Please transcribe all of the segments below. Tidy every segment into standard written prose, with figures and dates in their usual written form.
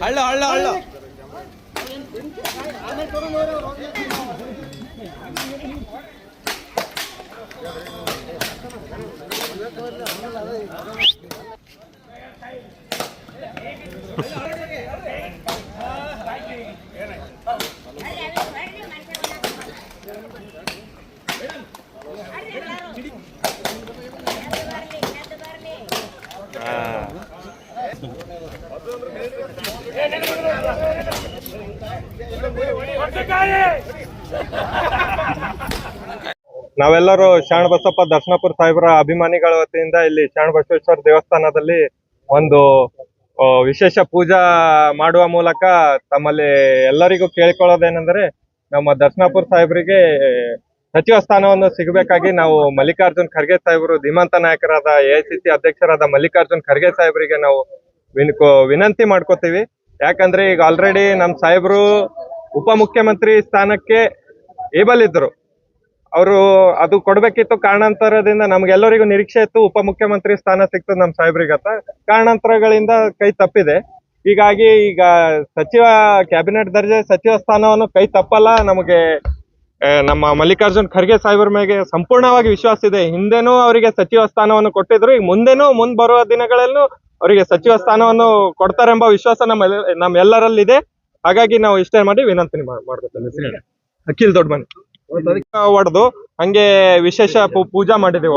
ಹಳ್ಳ ಹಳ್ಳ ಹಳ್ಳ ನಾವೆಲ್ಲರೂ ಶರಣಬಸಪ್ಪ ದರ್ಶನಪುರ ಸಾಹೇಬರ ಅಭಿಮಾನಿಗಳ ವತಿಯಿಂದ ಇಲ್ಲಿ ಶರಣಬಸವೇಶ್ವರ ದೇವಸ್ಥಾನದಲ್ಲಿ ಒಂದು ವಿಶೇಷ ಪೂಜಾ ಮಾಡುವ ಮೂಲಕ ತಮ್ಮಲ್ಲಿ ಎಲ್ಲರಿಗೂ ಕೇಳಿಕೊಳ್ಳೋದೇನೆಂದರೆ ನಮ್ಮ ದರ್ಶನಪುರ ಸಾಹೇಬರಿಗೆ ಸಚಿವ ಸ್ಥಾನವನ್ನು ಸಿಗಬೇಕಾಗಿ ನಾವು ಮಲ್ಲಿಕಾರ್ಜುನ್ ಖರ್ಗೆ ಸಾಹೇಬರು ಧೀಮಂತ ನಾಯಕರಾದ AICC ಅಧ್ಯಕ್ಷರಾದ ಮಲ್ಲಿಕಾರ್ಜುನ್ ಖರ್ಗೆ ಸಾಹೇಬರಿಗೆ ನಾವು ವಿನಂತಿ ಮಾಡ್ಕೋತೀವಿ. ಯಾಕಂದ್ರೆ ಈಗ ಆಲ್ರೆಡಿ ನಮ್ಮ ಸಾಹೇಬರು ಉಪಮುಖ್ಯಮಂತ್ರಿ ಸ್ಥಾನಕ್ಕೆ ಏಬಲ್ ಇದ್ರು. ಅವರು ಅದು ಕೊಡ್ಬೇಕಿತ್ತು. ಕಾರಣಾಂತರದಿಂದ ನಮ್ಗೆಲ್ಲರಿಗೂ ನಿರೀಕ್ಷೆ ಇತ್ತು ಉಪಮುಖ್ಯಮಂತ್ರಿ ಸ್ಥಾನ ಸಿಗ್ತದೆ ನಮ್ಮ ಸಾಹೇಬ್ರಿಗತ್ತ. ಕಾರಣಾಂತರಗಳಿಂದ ಕೈ ತಪ್ಪಿದೆ. ಹೀಗಾಗಿ ಈಗ ಕ್ಯಾಬಿನೆಟ್ ದರ್ಜೆ ಸಚಿವ ಸ್ಥಾನವನ್ನು ಕೈ ತಪ್ಪಲ್ಲ. ನಮಗೆ ನಮ್ಮ ಮಲ್ಲಿಕಾರ್ಜುನ್ ಖರ್ಗೆ ಸಾಹೇಬರ ಮೇಲೆ ಸಂಪೂರ್ಣವಾಗಿ ವಿಶ್ವಾಸ ಇದೆ. ಹಿಂದೆನೂ ಅವರಿಗೆ ಸಚಿವ ಸ್ಥಾನವನ್ನು ಕೊಟ್ಟಿದ್ರು, ಈಗ ಮುಂದೆನೂ ಬರುವ ದಿನಗಳಲ್ಲೂ ಅವರಿಗೆ ಸಚಿವ ಸ್ಥಾನವನ್ನು ಕೊಡ್ತಾರೆಂಬ ವಿಶ್ವಾಸ ನಮ್ಮೆಲ್ಲರಲ್ಲಿದೆ. ಹಾಗಾಗಿ ನಾವು ಇಷ್ಟೇ ಮಾಡಿ ವಿನಂತಿ ಮಾಡ್ಕೊತೇವೆ. ಅಖಿಲ್ ದೊಡ್ಡ ಮನೆ ಹೊಡೆದು ಹಂಗೆ ವಿಶೇಷ ಪೂಜಾ ಮಾಡಿದೀವಿ.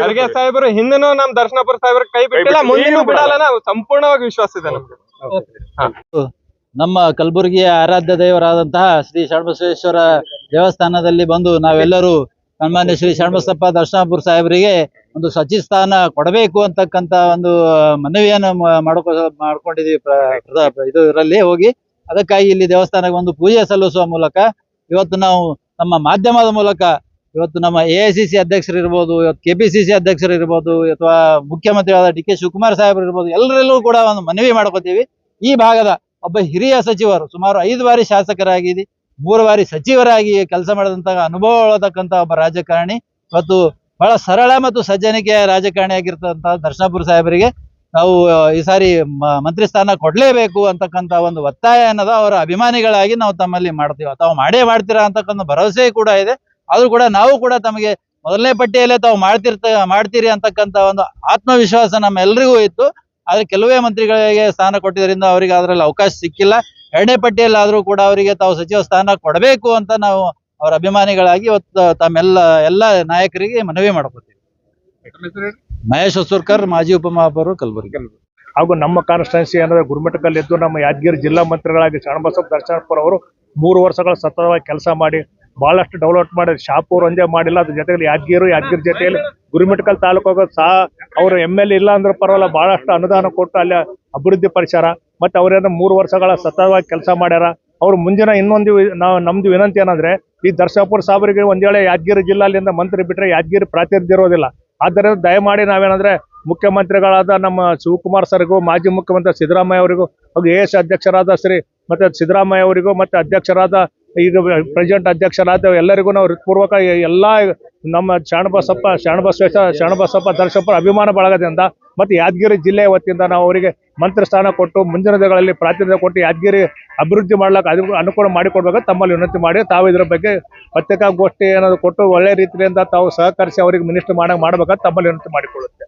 ಖರ್ಗೆ ಸಾಹೇಬರು ಹಿಂದೆನೂ ನಮ್ ದರ್ಶನಪುರ ಸಾಹೇಬರ ಕೈ ಬಿಟ್ಟಿಲ್ಲ, ಮುಂದಿನೂ ಬಿಡಲ್ಲ. ನಾವು ಸಂಪೂರ್ಣವಾಗಿ ವಿಶ್ವಾಸ ಇದೆ ನಮ್ಗೆ. ನಮ್ಮ ಕಲಬುರಗಿಯ ಆರಾಧ್ಯ ದೇವರಾದಂತಹ ಶ್ರೀ ಶರಣಬಸವೇಶ್ವರ ದೇವಸ್ಥಾನದಲ್ಲಿ ಬಂದು ನಾವೆಲ್ಲರೂ ಸನ್ಮಾನ್ಯ ಶ್ರೀ ಶರಣಬಸಪ್ಪ ದರ್ಶನಪುರ ಸಾಹೇಬರಿಗೆ ಒಂದು ಸಚಿವ ಸ್ಥಾನ ಕೊಡಬೇಕು ಅಂತಕ್ಕಂತ ಒಂದು ಮನವಿಯನ್ನು ಮಾಡ್ಕೊಂಡಿದೀವಿ. ಇದರಲ್ಲಿ ಹೋಗಿ ಅದಕ್ಕಾಗಿ ಇಲ್ಲಿ ದೇವಸ್ಥಾನಕ್ಕೆ ಒಂದು ಪೂಜೆ ಸಲ್ಲಿಸುವ ಮೂಲಕ ಇವತ್ತು ನಾವು ನಮ್ಮ ಮಾಧ್ಯಮದ ಮೂಲಕ ಇವತ್ತು ನಮ್ಮ AICC ಅಧ್ಯಕ್ಷರು ಇರ್ಬೋದು, ಇವತ್ತು KPCC ಅಧ್ಯಕ್ಷರು ಇರ್ಬೋದು, ಅಥವಾ ಮುಖ್ಯಮಂತ್ರಿಯಾದ DK ಶಿವಕುಮಾರ್ ಸಾಹೇಬರು ಇರ್ಬೋದು, ಎಲ್ಲರೆಲ್ಲೂ ಕೂಡ ಒಂದು ಮನವಿ ಮಾಡ್ಕೋತೀವಿ. ಈ ಭಾಗದ ಒಬ್ಬ ಹಿರಿಯ ಸಚಿವರು, ಸುಮಾರು 5 ಬಾರಿ ಶಾಸಕರಾಗಿ 3 ಬಾರಿ ಸಚಿವರಾಗಿ ಕೆಲಸ ಮಾಡಿದಂತಹ ಅನುಭವ ಉಳ್ಳತಕ್ಕಂತ ಒಬ್ಬ ರಾಜಕಾರಣಿ, ಇವತ್ತು ಬಹಳ ಸರಳ ಮತ್ತು ಸಜ್ಜನಿಕೆಯ ರಾಜಕಾರಣಿಯಾಗಿರ್ತಕ್ಕಂತಹ ದರ್ಶನಪುರ ಸಾಹೇಬರಿಗೆ ನಾವು ಈ ಸಾರಿ ಮಂತ್ರಿ ಸ್ಥಾನ ಕೊಡ್ಲೇಬೇಕು ಅಂತಕ್ಕಂತ ಒಂದು ಒತ್ತಾಯ ಅನ್ನೋದು ಅವರ ಅಭಿಮಾನಿಗಳಾಗಿ ನಾವು ತಮ್ಮಲ್ಲಿ ಮಾಡ್ತೀವಿ. ತಾವು ಮಾಡ್ತೀರಾ ಅಂತಕ್ಕಂಥ ಭರವಸೆ ಕೂಡ ಇದೆ. ಆದ್ರೂ ಕೂಡ ನಾವು ಕೂಡ ತಮಗೆ ಮೊದಲನೇ ಪಟ್ಟಿಯಲ್ಲೇ ತಾವು ಮಾಡ್ತೀರಿ ಅಂತಕ್ಕಂಥ ಒಂದು ಆತ್ಮವಿಶ್ವಾಸ ನಮ್ಮೆಲ್ಲರಿಗೂ ಇತ್ತು. ಆದ್ರೆ ಕೆಲವೇ ಮಂತ್ರಿಗಳಿಗೆ ಸ್ಥಾನ ಕೊಟ್ಟಿದ್ದರಿಂದ ಅವರಿಗೆ ಅದರಲ್ಲಿ ಅವಕಾಶ ಸಿಕ್ಕಿಲ್ಲ. 2ನೇ ಪಟ್ಟಿಯಲ್ಲಿ ಆದ್ರೂ ಕೂಡ ಅವರಿಗೆ ತಾವು ಸಚಿವ ಸ್ಥಾನ ಕೊಡಬೇಕು ಅಂತ ನಾವು ಅವರ ಅಭಿಮಾನಿಗಳಾಗಿ ಇವತ್ತು ಎಲ್ಲ ನಾಯಕರಿಗೆ ಮನವಿ ಮಾಡ್ಕೋತೀವಿ. ಮಹೇಶ್ ಹೊಸೂರ್ಕರ್, ಮಾಜಿ ಉಪಮಹಾಪೌರರು, ಕಲಬುರಗಿ. ಹಾಗೂ ನಮ್ಮ ಕಾನ್ಸ್ಟಿಟ್ಯೂನ್ಸಿ ಏನಾದ್ರೆ ಗುರುಮಠಕಲ್ ಇದ್ದು ನಮ್ಮ ಯಾದಗಿರಿ ಜಿಲ್ಲಾ ಮಂತ್ರಿಗಳಾಗಿ ಶರಣಬಸಪ್ಪ ದರ್ಶನಪುರ ಅವರು 3 ವರ್ಷಗಳ ಸತತವಾಗಿ ಕೆಲಸ ಮಾಡಿ ಬಹಳಷ್ಟು ಡೆವಲಪ್ ಮಾಡಿ ಶಾಪೂರ್ ಒಂದೇ ಮಾಡಿಲ್ಲ, ಅದ್ರ ಜೊತೆಗೆ ಯಾದಗಿರಿ ಜೊತೆಯಲ್ಲಿ ಗುರುಮಠಕಲ್ ತಾಲೂಕು ಸಹ ಅವರು MLA ಇಲ್ಲ ಅಂದ್ರೆ ಪರವಾಗಿಲ್ಲ, ಬಹಳಷ್ಟು ಅನುದಾನ ಕೊಟ್ಟು ಅಲ್ಲಿ ಅಭಿವೃದ್ಧಿ ಪಡಿಸ್ಯಾರ. ಮತ್ತೆ ಅವರೇನು 3 ವರ್ಷಗಳ ಸತತವಾಗಿ ಕೆಲಸ ಮಾಡ್ಯಾರ. ಅವ್ರು ಮುಂದಿನ ಇನ್ನೊಂದು ನಮ್ದು ವಿನಂತಿ ಏನಂದ್ರೆ, ಈ ದರ್ಶನಪುರ ಸಾಹೇಬರಿಗೆ ಒಂದ್ ವೇಳೆ ಯಾದಗಿರಿ ಜಿಲ್ಲಾಲಿಂದ ಮಂತ್ರಿ ಬಿಟ್ರೆ ಯಾದಗಿರಿ ಪ್ರಾತಿನಿಧ್ಯ ಇರೋದಿಲ್ಲ. ಆದ್ದರಿಂದ ದಯಮಾಡಿ ನಾವೇನಂದ್ರೆ ಮುಖ್ಯಮಂತ್ರಿಗಳಾದ ನಮ್ಮ ಶಿವಕುಮಾರ್ ಸರ್ಗೂ, ಮಾಜಿ ಮುಖ್ಯಮಂತ್ರಿ ಸಿದ್ದರಾಮಯ್ಯ ಅವರಿಗೂ, ಹಾಗೂ AS ಅಧ್ಯಕ್ಷರಾದ ಮತ್ತೆ ಸಿದ್ದರಾಮಯ್ಯ ಅವರಿಗೂ, ಮತ್ತೆ ಅಧ್ಯಕ್ಷರಾದ ಈಗ ಪ್ರೆಸಿಡೆಂಟ್ ಅಧ್ಯಕ್ಷರಾದ ಎಲ್ಲರಿಗೂ ನಾವು ಹೃತ್ಪೂರ್ವಕ ಎಲ್ಲ ನಮ್ಮ ಶರಣಬಸಪ್ಪ ದರ್ಶನಪುರ ಅಭಿಮಾನ ಬಳಗದಿಂದ ಮತ್ತೆ ಯಾದಗಿರಿ ಜಿಲ್ಲೆಯ ವತಿಯಿಂದ ನಾವು ಅವರಿಗೆ ಮಂತ್ರಿ ಸ್ಥಾನ ಕೊಟ್ಟು ಮುಂದಿನ ದಿನಗಳಲ್ಲಿ ಪ್ರಾತಿನಿಧ್ಯ ಕೊಟ್ಟು ಯಾದಗಿರಿ ಅಭಿವೃದ್ಧಿ ಮಾಡ್ಲಿಕ್ಕೆ ಅನುಕೂಲ ಮಾಡಿಕೊಡ್ಬೇಕು ತಮ್ಮಲ್ಲಿ ವಿನಂತಿ ಮಾಡಿ, ತಾವು ಇದ್ರ ಬಗ್ಗೆ ಪತ್ರಿಕಾಗೋಷ್ಠಿ ಏನಾದ್ರು ಕೊಟ್ಟು ಒಳ್ಳೆ ರೀತಿಯಿಂದ ತಾವು ಸಹಕರಿಸಿ ಅವರಿಗೆ ಮಿನಿಸ್ಟರ್ ಮಾಡಬೇಕಂತ ತಮ್ಮಲ್ಲಿ ವಿನಂತಿ ಮಾಡಿಕೊಳ್ಳುತ್ತೆ.